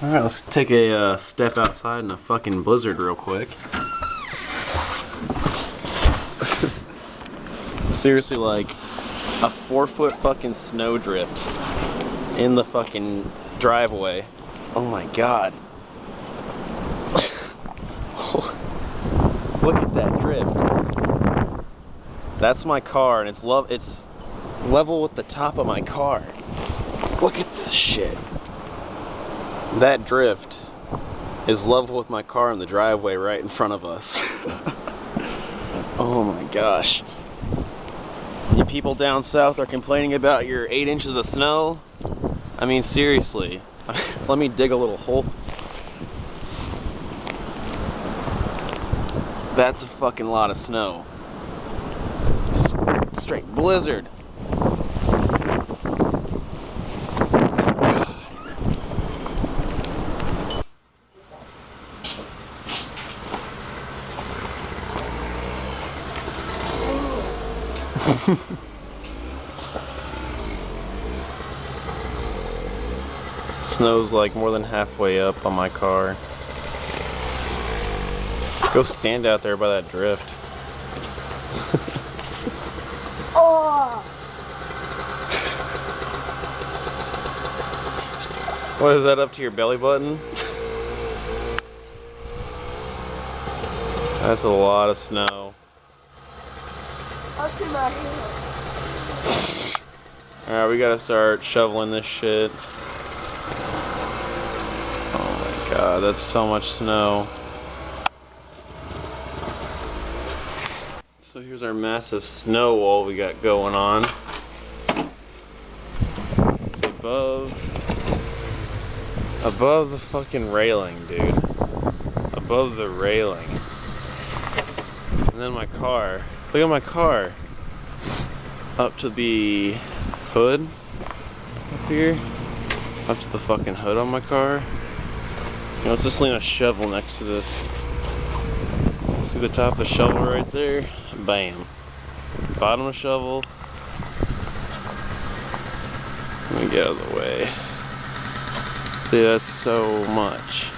Alright, let's take a step outside in a fucking blizzard real quick. Seriously, like a 4-foot fucking snowdrift in the fucking driveway. Oh my god. Look at that drift. That's my car, and it's level with the top of my car. Look at this shit. That drift is level with my car in the driveway right in front of us. Oh my gosh. You people down south are complaining about your 8 inches of snow? I mean, seriously. Let me dig a little hole. That's a fucking lot of snow. Straight blizzard. Snow's like more than halfway up on my car. Go stand out there by that drift. Oh. What is that, up to your belly button? That's a lot of snow. Up to my head. Alright, we gotta start shoveling this shit. Oh my god, that's so much snow. So here's our massive snow wall we got going on. It's above the fucking railing, dude. Above the railing. And then my car. Look at my car. Up to the hood up here. Up to the fucking hood on my car. You know, let's just lean a shovel next to this. See the top of the shovel right there? Bam. Bottom of the shovel. Let me get out of the way. Dude, that's so much.